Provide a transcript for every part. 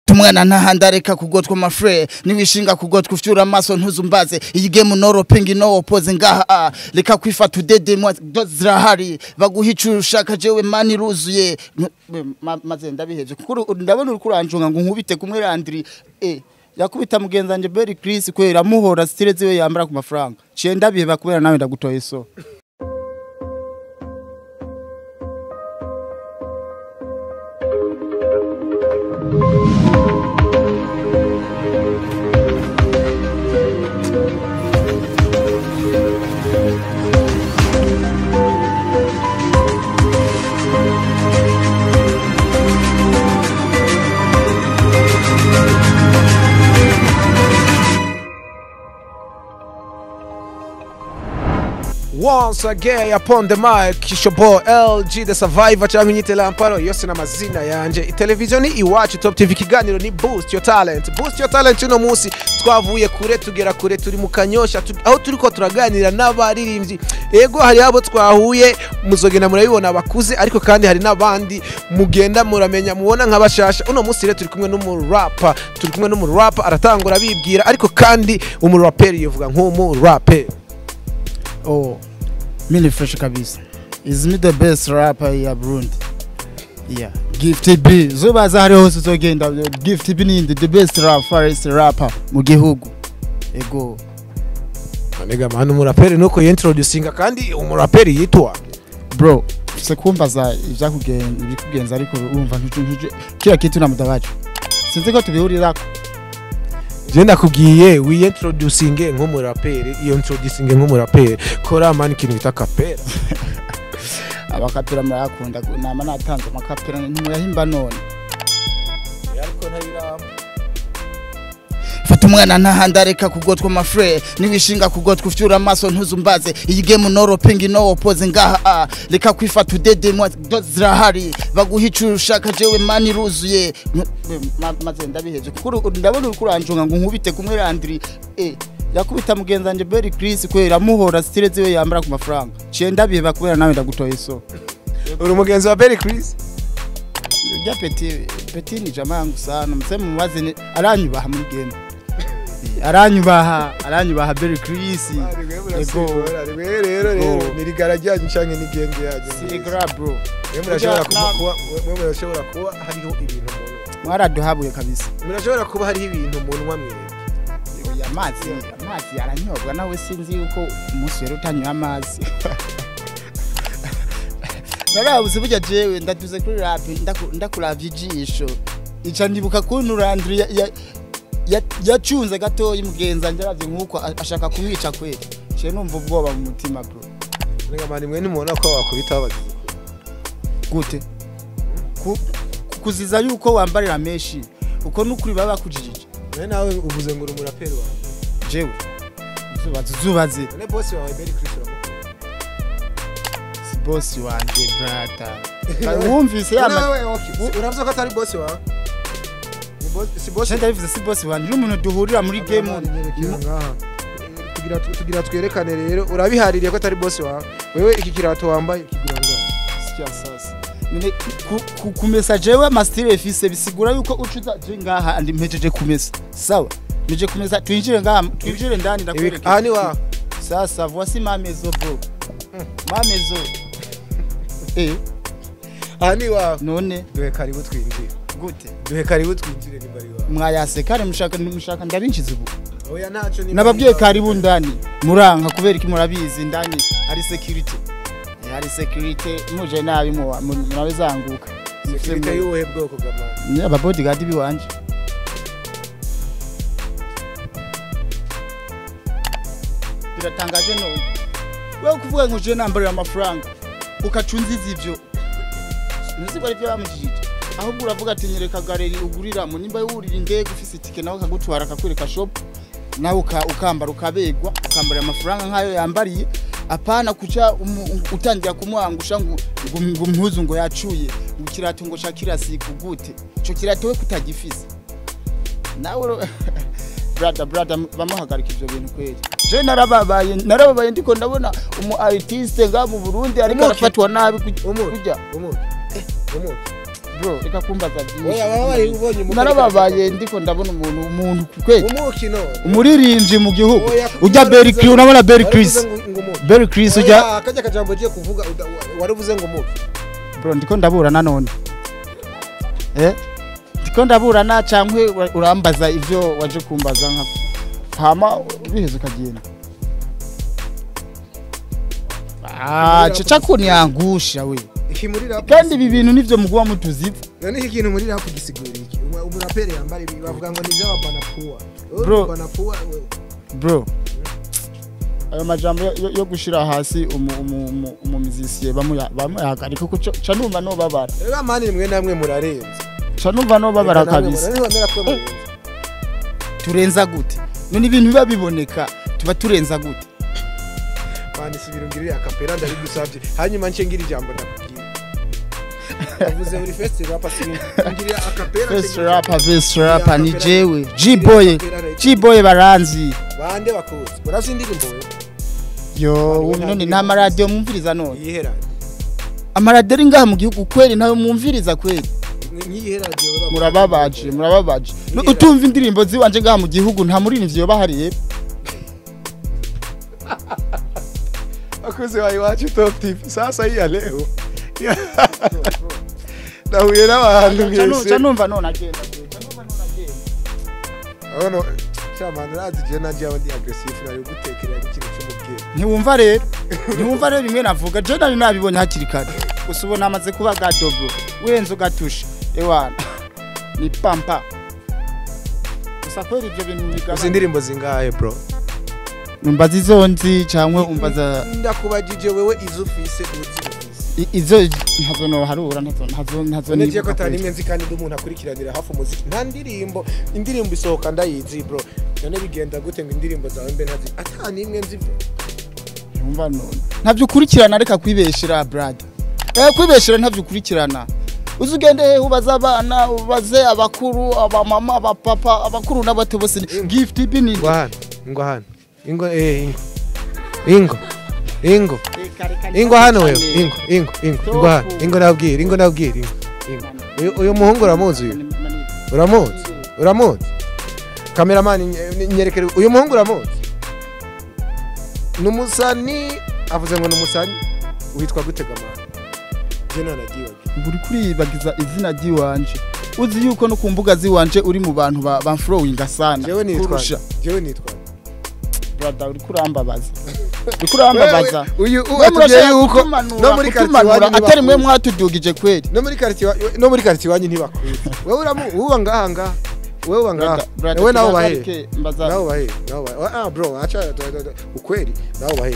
Tumwana ntahandareka kugotwa mafre niwishinga kugotwa ufyura amaso ntuzumbaze iyi game no ping no opose ngaha reka kwifata udede zirahari baguhicura ushaka jewe mani ruzuye maze ndabiheje kuko ndabona uri kuranjunga ngo nkubite kumwe Landry yakubita mugenzanje Berry Chris kwera muhora style ziwe yambara ku mafaranga ciye ndabiheba kubera nawe ndagutoye so Once again upon the mic Kishobo LG the survivor cyangwa nyite lamparo yose namazina yanje televisioni iwacu Top TV kiganiro ni boost your talent uno munsi twavuye kure tugera kure turi mu Kanyosha aho turiko turaganira n'abaririmbyi ego hari abo twahuye muzogenda murabibona bakuze ariko kandi hari nabandi mugenda muramenya mubona nk'abashasha uno munsi rero turi kumwe n'umurapper aratangura bibwira ariko kandi umurapper yovuga nk'umurapper Mini fresh kabisa. Is me the best rapper ya Burundi. Yeah. Gifted B. Zubaza hari hose zogenda. Gifted B ni the best rapper mu gihugu. Ego. Anega manu umuraperi nuko introducinga kandi umuraperi yitwa. Bro, se kumbaza ibikugenza ariko urumva ntuje kira kitu na mudabacu. Sinzi ko tubihurirako. Je nakubwiye wi introducinge nk'umuraperi iyo introducinge nk'umuraperi kora mani kintu bita kapera abakapera murakunda nama natanze amakapera ntimuyahimba none ariko ntabiramba fata umwana ntahandareka kugotwa mafre niwishinga kugotwa ufyura amaso ntuzumbaze iyi game no ping no opose ngaha reka kwifata udede zirahari baguhicura ushaka jewe mani ruzuye maze ndabiheje kuko ndabona uri kuranjunga ngo nkubite kumwe Landry yakubita mugenzanje Berry Chris kwera muhora style ziwe yambara ku mafaranga ciye ndabiheba kubera nawe ndagutoye so uri mugenzi wa Berry Chris ya petit ni jamaa yangu sana mseme muwaze aranyubaha muri game aranyubaha Berry Chris ego rero nirigarajyanye canke n'igenge yaje sigra bro murashobora kuba hariho ibintu umuntu mwaraduhabuye kabisa murashobora kuba hariho ibintu umuntu mwamwe amazi aranyobwa nawe sinzi yuko umunsi rero utanywa amazi narabuze burya jewe ndaduze kuri rap ndakuravye ijisho ica ndibuka kuntu Landry yacunze gatoyi mugenza njaravye nkuko ashaka kumwica kweli cye numva ubwoba mu mutima bro nega mani mwe nimubona ko wakubita abagize gute kuziza yuko wambarira meshi uko nukuri baba bakujijije nawe uvuze ngo umuraperi wawe jewe zubaze ne boss wawe Berry Chris si boss wanje brother wumvise nawe uravuze ko atari boss wawe si boss ndabivuze si boss wanje n'umuntu duhurira muri game tugira twerekane rero urabihaririye ko atari boss wawe wewe iki kirato wambaye kigura siya sasa none ku message we mastire fise bisigura yuko ucuza je ngaha andi mpejeje kumesa sawa nije kumesa twinjire ngaha twinjire ndani ndakwereka aha ni wa sasa voici ma maison bro ma maison aha ni wa none duhe karibu twinjire gute duhe karibu twinjire ni bari wa mwayase kare mushaka ndabinjiza ubu oya naco ni nababwiye karibu ndani muranka kubera iki murabizi ndani ari security muje nabi murabezanguka security yuwe bwoko gama ni aba bodyguard biwanje biratangaje none wewe kuvuga ngo je nambarira amafaranga ukacunziza ivyo nzi bari byo bamujije ahubwo uravuga ati nyereka galeri uguriramo nimba yurira indege ufise tike nawe kagutwara akakwereka shop nawe ukambara ukabegwa ukambara amafaranga nkayo yambariye apana kuca utangira kumwangusha ngo mpuzu ngo yacuye ukirato ngo shakira siku gute cyo kiratowe kutagifise nawe brother bamuhagarika ivyo bintu kweli je narababaye ndiko ndabona umu artiste nga mu Burundi ariko arafatwa nabi kujya bro reka kumbaza byinshi oya wabaye ubonye umukino narababaye ndiko ndabona umuntu kweli umukino umuririmbyi mu gihugu ujya Berry Chris unabona Berry Chris ujya akajya kajambo giye kuvuga waravuze ngo muke bro ndiko ndabura nanone ndiko ndabura na cankwe urambaza ivyo waje kumbaza nka hama biheze ukagenda chacha kuniangusha we kandi ibi bintu nivyo mugwa mutuziza none iki kintu muri rap gisigura iki umurapere yambara ibi bavuga ngo ni by'abana puwa bro ayo majambo yo gushira hasi umumizisiye bamuyahagarika kuko canumva no babara rega mani mwe namwe murarenze canumva no babara kabisa turenza gute none ibintu biba biboneka tuba turenza gute mani sibirungirira akapera ndari gusabye hanyuma nce ngira ijambo ndakubwira avuze muri festival rap sibirungirira akapera festival rap ni jewe G-boy baranzi bande bakoze urazi indirimbo yo none nta radio mwumviriza none yihera amaraderi ngaha mu gihugu kweli nayo mwumviriza kweli nyihe radio murababaje utumva indirimbo ziwanje ngaha mu gihugu nta muri nivyo bahariye akoze wayiwacu Top TV sasa hii ya leo na huye n'abantu mwese canumva none agenda ono cyamana razi je naje abandi aggressive nari gutekerera ikintu cy'umubwire ntiwumva rero bimwe navuga je nari nabibonye hakiri kare usubona amaze kuba gadobro wenze ugatusha ewana ni pampa usakwera ibyo bintu bigaba uzindirimbo zingahe bro umbaza izonzi cyangwa umbaza ndakubajije wewe izufise izo ntazo no harura ntazo nigiye ko atari imwe nzi kandi umuntu akurikiranira hafu muziki nta indirimbo isohoka ndayizi bro none bigenda gute ngo indirimbo zawe mbe ntazi atani imwe nzi yumva none ntavyo ukurikirana reka kwibeshera brother kwibeshera ntavyo ukurikirana uzugende ubaza abana ubaze abakuru abamama abapapa abakuru n'abato bose gift ibini ngo hano ingo hano wewe ingo hano ingo nabwira uyu muhungu uramuzi cameraman nyerekere uyu muhungu uramuzi numusani avuze ngo numusani witwa gutegamana jena nagiye uri kuribagiza izina giwanje uzi yuko no kumbuga ziwanje uri mu bantu ba following sana jewe nitwa brother uri kurambabaza uyu atugiye yuko no muri quartier atari mwe mwatudugije kweli no muri quartier wanyu ntibakwiye wewe uba ngaha wewe nawo bahe bro acha ukweli nawo bahe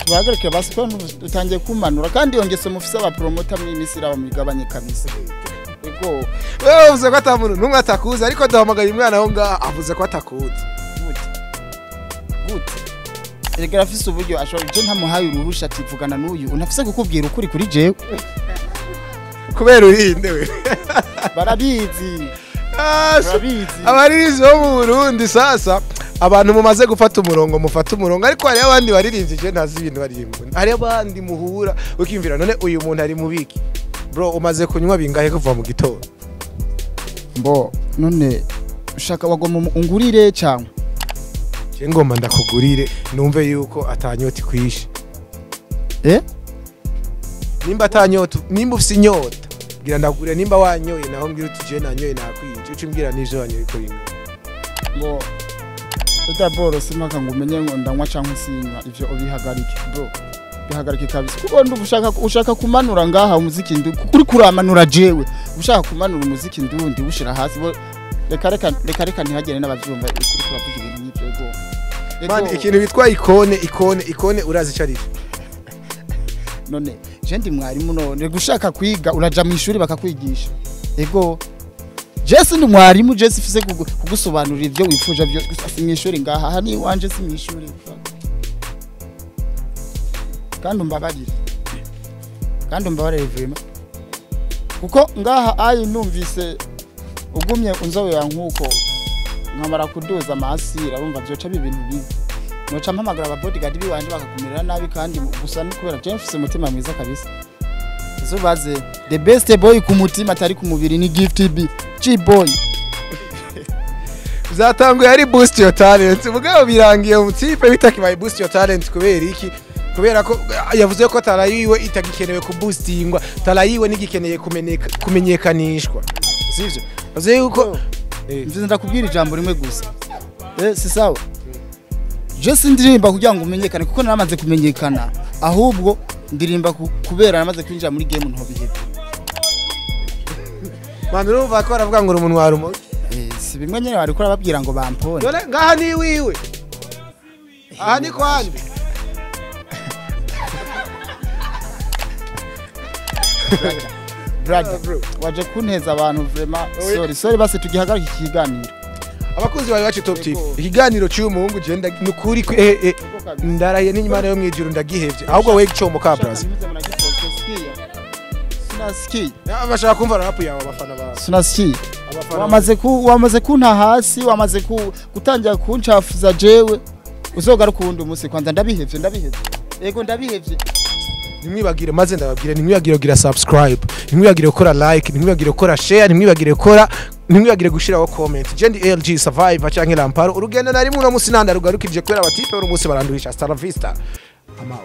tubagarike basi ko utangiye kumanura kandi yongese mufise aba promoter mwimisira bamigabanye kabisa ego wewe uvuze ko atamuntu numwe atakuza ariko dahamagaye umwana aho ngaha avuze ko atakuza gute Erega afise uburyo ashobora je ntamuhaye uruhusha ativugana n'uyu unafise kukubwira ukuri kuri jewe kubera urinde we barabizi abaririzi bo mu Burundi sasa abantu mumaze gufata umurongo mufata umurongo ariko hari abandi baririmbye je ntazi ibintu barimbo hari abandi muhura ukimvira none uyu muntu ari mubiki bro umaze kunywa bingahe kuva mu gitondo mbo none ushaka bagoma ungurire cyangwa ngomba ndakugurire numve yuko atanyota kwishe nimba atanyota nimba ufise inyota gira ndagure nimba wanyoye naho ngira uti je nanyoye nakwije ucimbwira n'ivyo wanyoye ko binga ngo utaboro simaka ngumenye ngo ndanywa cyangwa sinywa ivyo ubihagarike bro bihagarike kabisa kuko ushaka kumanura ngaha umuziki kuri kuramanura jewe ushaka kumanura umuziki ndundi ushira hasi bo reka ntihagere n'abavyumva kuri kuravuga ibintu n'ivyo ego man ikintu bitwa ikone urazi cyari none je ndi mwarimu none gushaka kwiga uraja mu ishuri bakakwigisha ego Jesse ndi mwarimu Jesse fise kugusobanurira ivyo wifuje byo mu ishuri ngaha hani wanje si mu ishuri kandi umbabarire vraiment kuko ngaha ayi numvise ugumye unzowe ya nkuko nkamara kuduza amasira bumva byoca bibintu bibi noca mpamagara aba bodyguard biwanje bakakumirira nabi kandi gusa ni kubera je mfise umutima mwiza kabisa zubaze the best boy ku mutima atari ku mubiri ni Gift B G-boy zatanguye ari boost your talent mugabo birangiye umutipe bitakibaye boost your talent kubera iki kubera ko yavuze ko tala yiwe itagikenewe ku boostingwa tala yiwe nigikeneye kumenyekanishwa sivyo avuze yuko mvuze ndakubwira ijambo rimwe gusa si sawa je sindirimba kugira ngo umenyekane kuko naramaze kumenyekana ahubwo ndirimba kubera namaze kwinjira muri game nto bihebe manu urumva ko aravuga ngo umuntu warumo si bimwe nyene bari kora babwira ngo bampone dore ngaha ni wiwe aha ni kwandi brother waje kunteza abantu vraiment sorry base tugihagarika ikiganiro abakunzi bari bacu Top TV ikiganiro cy'umuhungu genda nukuri ndaraye n'inyimana yo mwijuru ndagihevye ahubwo we gicomoka braza sinasiki bashaka kumva rap yawe abafana ba sinasiki wamaze kunta hasi wamaze gutangira kuncafuza jewe uzogaruka uwundi umunsi kwanza ndabihevye yego ndabihevye nimwibagire maze ndababwire nimwibagire kugira subscribe nimwibagire gukora like nimwibagire gukora share nimwibagire gushiraho comment Jendi LG Survivor canke Lamparo urugendo nari mu no musi nanda rugarukije kwera abatipe buri munsi barandurisha Star Vista I'm out